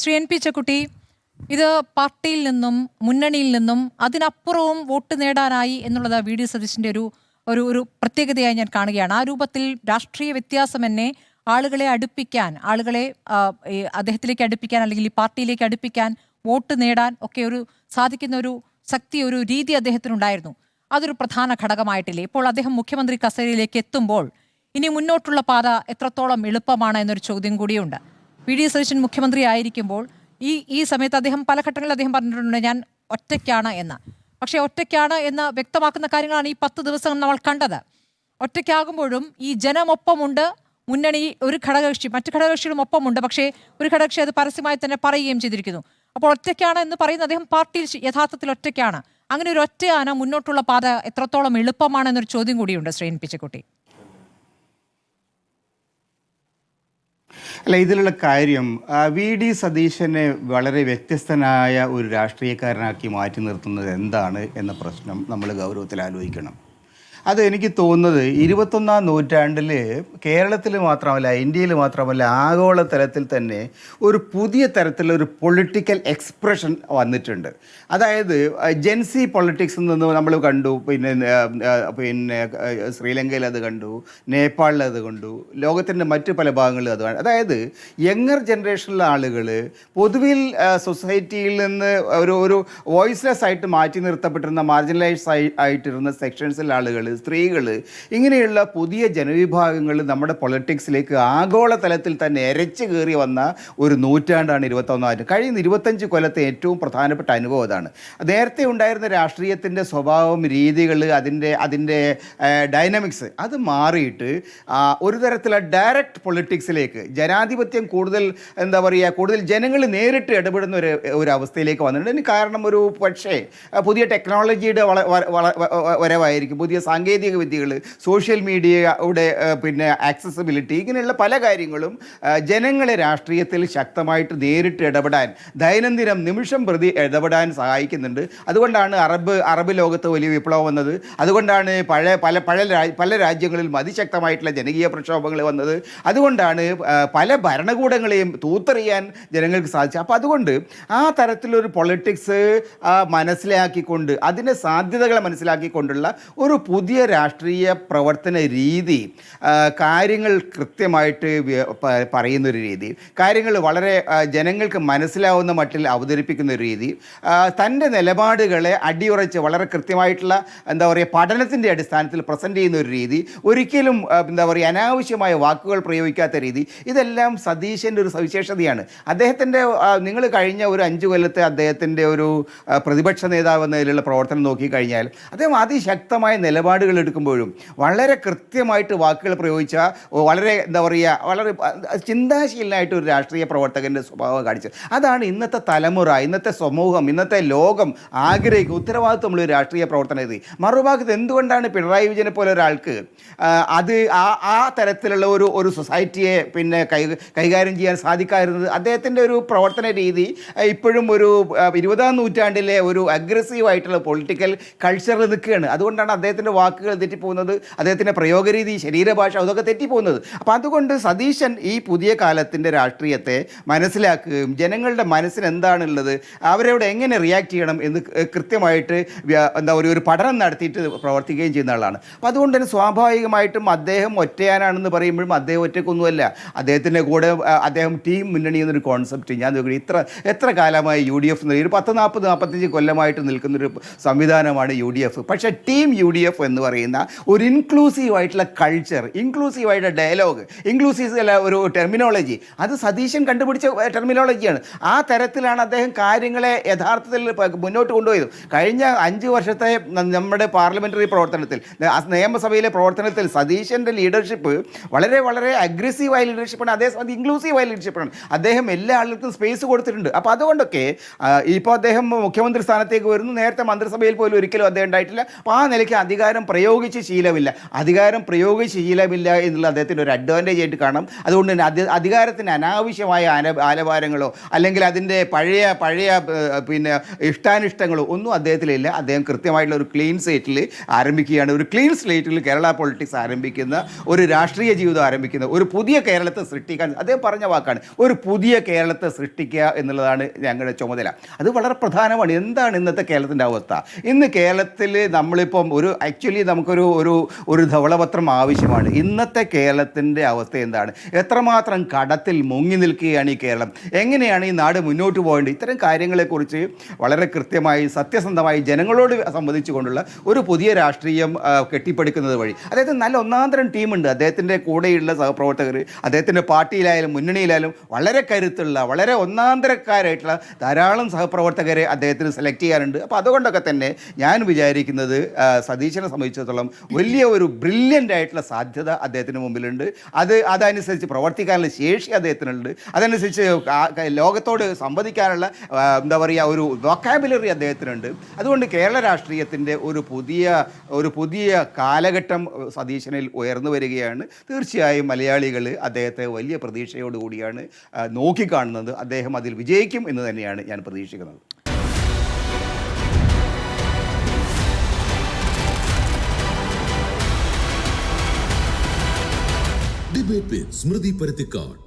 Shri N P Chekkutty, ഇത് പാർട്ടിയിൽ നിന്നും മുന്നണിയിൽ നിന്നും അതിനപ്പുറവും വോട്ട് നേടാനായി എന്നുള്ളത് വി ഡി സതീശന്റെ ഒരു ഒരു ഒരു പ്രത്യേകതയായി ഞാൻ കാണുകയാണ്. ആ രൂപത്തിൽ രാഷ്ട്രീയ വ്യത്യാസം എന്നെ ആളുകളെ അടുപ്പിക്കാൻ, ആളുകളെ അദ്ദേഹത്തിലേക്ക് അടുപ്പിക്കാൻ അല്ലെങ്കിൽ ഈ പാർട്ടിയിലേക്ക് അടുപ്പിക്കാൻ, വോട്ട് നേടാൻ ഒക്കെ ഒരു സാധിക്കുന്ന ഒരു ശക്തി, ഒരു രീതി അദ്ദേഹത്തിനുണ്ടായിരുന്നു. അതൊരു പ്രധാന ഘടകമായിട്ടില്ലേ? ഇപ്പോൾ അദ്ദേഹം മുഖ്യമന്ത്രി കസേരയിലേക്ക് എത്തുമ്പോൾ ഇനി മുന്നോട്ടുള്ള പാത എത്രത്തോളം എളുപ്പമാണ് എന്നൊരു ചോദ്യം കൂടിയുണ്ട്. വി ഡി സതീശൻ മുഖ്യമന്ത്രി ആയിരിക്കുമ്പോൾ ഈ സമയത്ത് അദ്ദേഹം പല ഘട്ടങ്ങളിൽ അദ്ദേഹം പറഞ്ഞിട്ടുണ്ട് ഞാൻ ഒറ്റയ്ക്കാണ് എന്ന്. പക്ഷേ ഒറ്റയ്ക്കാണ് എന്ന് വ്യക്തമാക്കുന്ന കാര്യങ്ങളാണ് ഈ 10 ദിവസം നമ്മൾ കണ്ടത്. ഒറ്റയ്ക്കാകുമ്പോഴും ഈ ജനമൊപ്പമുണ്ട്, മുന്നണി ഒരു ഘടകകക്ഷി മറ്റു ഘടകകക്ഷികളും ഒപ്പമുണ്ട്. പക്ഷേ ഒരു ഘടകകക്ഷി അത് പരസ്യമായി തന്നെ പറയുകയും ചെയ്തിരിക്കുന്നു. അപ്പോൾ ഒറ്റയ്ക്കാണ് എന്ന് പറയുന്ന അദ്ദേഹം പാർട്ടിയിൽ യഥാർത്ഥത്തിൽ ഒറ്റയ്ക്കാണ്. അങ്ങനെ ഒരു ഒറ്റയാന മുന്നോട്ടുള്ള പാത എത്രത്തോളം എളുപ്പമാണെന്നൊരു ചോദ്യം കൂടിയുണ്ട് ശ്രീ എൻ പി ചെക്കുട്ടി. അല്ല, ഇതിലുള്ള കാര്യം വി ഡി സതീശനെ വളരെ വ്യത്യസ്തനായ ഒരു രാഷ്ട്രീയക്കാരനാക്കി മാറ്റി നിർത്തുന്നത് എന്താണ് എന്ന പ്രശ്നം നമ്മൾ ഗൗരവത്തിൽ ആലോചിക്കണം. അത് എനിക്ക് തോന്നുന്നത് 21ാം നൂറ്റാണ്ടിൽ കേരളത്തിൽ മാത്രമല്ല, ഇന്ത്യയിൽ മാത്രമല്ല, ആഗോള തലത്തിൽ തന്നെ ഒരു പുതിയ തരത്തിലുള്ള ഒരു പൊളിറ്റിക്കൽ എക്സ്പ്രഷൻ വന്നിട്ടുണ്ട്. അതായത് ജെൻസി പൊളിറ്റിക്സ് നിന്ന് നമ്മൾ കണ്ടു, പിന്നെ ശ്രീലങ്കയിൽ അത് കണ്ടു, നേപ്പാളിൽ അത് കണ്ടു, ലോകത്തിൻ്റെ മറ്റു പല ഭാഗങ്ങളിൽ അത് കണ്ടു. അതായത് യങ്ങർ ജനറേഷനിലെ ആളുകൾ പൊതുവിൽ സൊസൈറ്റിയിൽ നിന്ന് ഒരു വോയിസ്ലെസ് ആയിട്ട് മാറ്റി നിർത്തപ്പെട്ടിരുന്ന, മാർജിനലൈസ് ആയിട്ടിരുന്ന സെക്ഷൻസിലെ ആളുകൾ, സ്ത്രീകൾ, ഇങ്ങനെയുള്ള പുതിയ ജനവിഭാഗങ്ങൾ നമ്മുടെ പൊളിറ്റിക്സിലേക്ക് ആഗോള തലത്തിൽ തന്നെ എരച്ചു കയറി വന്ന ഒരു നൂറ്റാണ്ടാണ് 21ാം. കഴിയുന്ന 25 കൊല്ലത്തെ ഏറ്റവും പ്രധാനപ്പെട്ട അനുഭവം അതാണ്. നേരത്തെ ഉണ്ടായിരുന്ന രാഷ്ട്രീയത്തിൻ്റെ സ്വഭാവം, രീതികൾ, അതിൻ്റെ ഡൈനാമിക്സ് അത് മാറിയിട്ട് ഒരു തരത്തിലുള്ള ഡയറക്റ്റ് പൊളിറ്റിക്സിലേക്ക്, ജനാധിപത്യം കൂടുതൽ കൂടുതൽ ജനങ്ങൾ നേരിട്ട് ഇടപെടുന്ന ഒരു അവസ്ഥയിലേക്ക് വന്നിട്ടുണ്ട്. അതിന് കാരണം പക്ഷേ പുതിയ ടെക്നോളജിയുടെ വരവായിരിക്കും, പുതിയ സാങ്കേതിക വിദ്യകൾ, സോഷ്യൽ മീഡിയയുടെ ആക്സസിബിലിറ്റി, ഇങ്ങനെയുള്ള പല കാര്യങ്ങളും ജനങ്ങളെ രാഷ്ട്രീയത്തിൽ ശക്തമായിട്ട് നേരിട്ട് ഇടപെടാൻ, ദൈനംദിനം നിമിഷം പ്രതി ഇടപെടാൻ സഹായിക്കുന്നുണ്ട്. അതുകൊണ്ടാണ് അറബ് ലോകത്ത് വലിയ വിപ്ലവം വന്നത്. അതുകൊണ്ടാണ് പല രാജ്യങ്ങളിലും അതിശക്തമായിട്ടുള്ള ജനകീയ പ്രക്ഷോഭങ്ങൾ വന്നത്. അതുകൊണ്ടാണ് പല ഭരണകൂടങ്ങളെയും തൂത്തെറിയാൻ ജനങ്ങൾക്ക് സാധിച്ചത്. അപ്പോൾ അതുകൊണ്ട് ആ തരത്തിലൊരു പൊളിറ്റിക്സ് മനസ്സിലാക്കിക്കൊണ്ട്, അതിൻ്റെ സാധ്യതകളെ മനസ്സിലാക്കിക്കൊണ്ടുള്ള ഒരു പുതിയ രാഷ്ട്രീയ പ്രവർത്തന രീതി, കാര്യങ്ങൾ കൃത്യമായിട്ട് പറയുന്നൊരു രീതി, കാര്യങ്ങൾ വളരെ ജനങ്ങൾക്ക് മനസ്സിലാവുന്ന മട്ടിൽ അവതരിപ്പിക്കുന്ന ഒരു രീതി, തൻ്റെ നിലപാടുകളെ അടിയുറച്ച് വളരെ കൃത്യമായിട്ടുള്ള പഠനത്തിൻ്റെ അടിസ്ഥാനത്തിൽ പ്രസൻറ്റ് ചെയ്യുന്ന ഒരു രീതി, ഒരിക്കലും അനാവശ്യമായ വാക്കുകൾ പ്രയോഗിക്കാത്ത രീതി, ഇതെല്ലാം സതീശൻ്റെ ഒരു സവിശേഷതയാണ്. അദ്ദേഹത്തിൻ്റെ നിങ്ങൾ കഴിഞ്ഞ ഒരു 5 കൊല്ലത്തെ അദ്ദേഹത്തിൻ്റെ ഒരു പ്രതിപക്ഷ നേതാവ് എന്നതിലുള്ള പ്രവർത്തനം നോക്കിക്കഴിഞ്ഞാൽ അദ്ദേഹം അതിശക്തമായ നിലപാടുകൾ എടുക്കുമ്പോഴും വളരെ കൃത്യമായിട്ട് വാക്കുകൾ പ്രയോഗിച്ച, വളരെ വളരെ ചിന്താശീലനായിട്ട് ഒരു രാഷ്ട്രീയ പ്രവർത്തകൻ്റെ സ്വഭാവം കാണിച്ചത്. അതാണ് ഇന്നത്തെ തലമുറ, ഇന്നത്തെ സമൂഹം, ഇന്നത്തെ ലോകം ആഗ്രഹിക്കുന്ന ഉത്തരവാദിത്വമുള്ള ഒരു രാഷ്ട്രീയ പ്രവർത്തന രീതി. മറുഭാഗത്ത് എന്തുകൊണ്ടാണ് പിണറായി വിജയനെ പോലെ ഒരാൾക്ക് അത് ആ തരത്തിലുള്ള ഒരു സൊസൈറ്റിയെ കൈകാര്യം ചെയ്യാൻ സാധിക്കാതിരുന്നത്? അദ്ദേഹത്തിൻ്റെ ഒരു പ്രവർത്തന രീതി ഇപ്പോഴും ഒരു 20ാം നൂറ്റാണ്ടിലെ ഒരു അഗ്രസീവായിട്ടുള്ള പൊളിറ്റിക്കൽ കൾച്ചറിൽ നിൽക്കുകയാണ്. അതുകൊണ്ടാണ് അദ്ദേഹത്തിൻ്റെ വാക്കുകൾ തെറ്റിപ്പോകുന്നത്, അദ്ദേഹത്തിൻ്റെ പ്രയോഗരീതി, ശരീരഭാഷ, അതൊക്കെ തെറ്റിപ്പോകുന്നത്. അപ്പോൾ അതുകൊണ്ട് സതീശൻ ഈ പുതിയ കാലത്തിൻ്റെ രാഷ്ട്രീയത്തെ മനസ്സിലാക്കുകയും ജനങ്ങളുടെ മനസ്സിന് എന്താണുള്ളത്, അവരോട് എങ്ങനെ റിയാക്ട് ചെയ്യണം എന്ന് കൃത്യമായിട്ട് ഒരു പഠനം നടത്തിയിട്ട് പ്രവർത്തിക്കുകയും ചെയ്യുന്ന ആളാണ്. അപ്പോൾ അതുകൊണ്ട് തന്നെ സ്വാഭാവികമായിട്ടും അദ്ദേഹം ഒറ്റയാനാണെന്ന് പറയുമ്പോഴും അദ്ദേഹം ഒറ്റയ്ക്കൊന്നുമല്ല. അദ്ദേഹത്തിൻ്റെ കൂടെ അദ്ദേഹം ടീം മുന്നണി എന്നൊരു കോൺസെപ്റ്റ് ഞാൻ നോക്കി എത്ര കാലമായി UDF ഒരു 40-45 കൊല്ലമായിട്ട് നിൽക്കുന്നൊരു സംവിധാനമാണ് UDF. പക്ഷേ ടീം UDF എന്ന് പറയുന്ന ഒരു ഇൻക്ലൂസീവായിട്ടുള്ള കൾച്ചർ, ഇൻക്ലൂസീവായിട്ടുള്ള ഡയലോഗ്, ഇൻക്ലൂസീവ് ഒരു ടെർമിനോളജി, അത് സതീശൻ കണ്ടുപിടിച്ച ടെർമിനോളജിയാണ്. ആ തരത്തിലാണ് അദ്ദേഹം കാര്യങ്ങളെ യഥാർത്ഥത്തിൽ മുന്നോട്ട് കൊണ്ടുപോയത്. കഴിഞ്ഞ 5 വർഷത്തെ നമ്മുടെ പാർലമെൻ്ററി പ്രവർത്തനത്തിൽ, നിയമസഭയിലെ പ്രവർത്തനത്തിൽ സതീശൻ്റെ ലീഡർഷിപ്പ് വളരെ വളരെ അഗ്രസീവായ ലീഡർഷിപ്പാണ്, അതേസമയം ഇൻക്ലൂസീവായ ലീഡർഷിപ്പാണ്. അദ്ദേഹം എല്ലാ ആളുകൾക്കും സ്പേസ് കൊടുത്തിട്ടുണ്ട്. അപ്പോൾ അതുകൊണ്ടൊക്കെ ഇപ്പോൾ അദ്ദേഹം മുഖ്യമന്ത്രി സ്ഥാനത്തേക്ക് വരുന്നു. നേരത്തെ മന്ത്രിസഭയിൽ പോലും ഒരിക്കലും അദ്ദേഹം ഉണ്ടായിട്ടില്ല. അപ്പോൾ ആ നിലയ്ക്ക് അധികാരം പ്രയോഗിച്ച് ശീലമില്ല, അധികാരം പ്രയോഗിച്ച് ശീലമില്ല എന്നുള്ള അദ്ദേഹത്തിൻ്റെ ഒരു അഡ്വാൻറ്റേജ് ആയിട്ട് കാണാം. അതുകൊണ്ട് തന്നെ അധികാരത്തിന് അനാവശ്യമായ ആലവാരങ്ങളോ അല്ലെങ്കിൽ അതിൻ്റെ പഴയ പിന്നെ ഇഷ്ടാനിഷ്ടങ്ങളോ ഒന്നും അദ്ദേഹത്തിലില്ല. അദ്ദേഹം കൃത്യമായിട്ടുള്ള ഒരു ക്ലീൻ സ്ലേറ്റിൽ ആരംഭിക്കുകയാണ്. ഒരു ക്ലീൻ സ്ലേറ്റിൽ കേരള പൊളിറ്റിക്സ് ആരംഭിക്കുന്ന, ഒരു രാഷ്ട്രീയ ജീവിതം ആരംഭിക്കുന്ന, ഒരു പുതിയ കേരളത്തെ സൃഷ്ടിക്കാൻ അദ്ദേഹം പറഞ്ഞ വാക്കാണ്, ഒരു പുതിയ കേരളത്തെ സൃഷ്ടിക്കുക എന്നുള്ളതാണ് ഞങ്ങളുടെ ചുമതല. അത് വളരെ പ്രധാനമാണ്. എന്താണ് ഇന്നത്തെ കേരളത്തിൻ്റെ അവസ്ഥ? ഇന്ന് കേരളത്തിൽ നമ്മളിപ്പം ആക്ച്വലി നമുക്കൊരു ഒരു ധവളപത്രം ആവശ്യമാണ്. ഇന്നത്തെ കേരളത്തിൻ്റെ അവസ്ഥ എന്താണ്? എത്രമാത്രം കടത്തിൽ മുങ്ങി നിൽക്കുകയാണ് ഈ കേരളം? എങ്ങനെയാണ് ഈ നാട് മുന്നോട്ട് പോകേണ്ടത്? ഇത്തരം കാര്യങ്ങളെക്കുറിച്ച് വളരെ കൃത്യമായി സത്യസന്ധമായി ജനങ്ങളോട് സംവദിച്ചുകൊണ്ടുള്ള ഒരു പുതിയ രാഷ്ട്രീയം കെട്ടിപ്പടുക്കുന്നത് വഴി അദ്ദേഹത്തിന് നല്ല ഒന്നാന്തരം ടീമുണ്ട്. അദ്ദേഹത്തിൻ്റെ കൂടെയുള്ള സഹപ്രവർത്തകർ, അദ്ദേഹത്തിൻ്റെ പാർട്ടിയിലായാലും മുന്നണിയിലായാലും വളരെ കരുത്തുള്ള, വളരെ ഒന്നാന്തരക്കാരായിട്ടുള്ള ധാരാളം സഹപ്രവർത്തകരെ അദ്ദേഹത്തിന് സെലക്ട് ചെയ്യാറുണ്ട്. അപ്പോൾ അതുകൊണ്ടൊക്കെ തന്നെ ഞാൻ വിചാരിക്കുന്നത് സതീശനെ സംബന്ധിച്ചിടത്തോളം വലിയ ഒരു ബ്രില്യൻ്റ് ആയിട്ടുള്ള സാധ്യത അദ്ദേഹത്തിന് മുമ്പിലുണ്ട്. അതനുസരിച്ച് പ്രവർത്തിക്കാനുള്ള ശേഷി അദ്ദേഹത്തിനുണ്ട്. അതനുസരിച്ച് ലോകത്തോട് സംവദിക്കാനുള്ള എന്താ പറയുക ഒരു വൊക്കാബുലറി അദ്ദേഹത്തിനുണ്ട്. അതുകൊണ്ട് കേരള രാഷ്ട്രീയത്തിൻ്റെ ഒരു പുതിയ കാലഘട്ടം സതീശനിൽ ഉയർന്നു വരികയാണ്. തീർച്ചയായും മലയാളികൾ അദ്ദേഹത്തെ വലിയ പ്രതീക്ഷയോടുകൂടിയാണ് നോക്കിക്കാണുന്നത്. അദ്ദേഹം അതിൽ വിജയിക്കും എന്ന് തന്നെയാണ് ഞാൻ പ്രതീക്ഷിക്കുന്നത്. ഡിബേറ്റ് വിത്ത് സ്മൃതി പരുത്തിക്കാട്.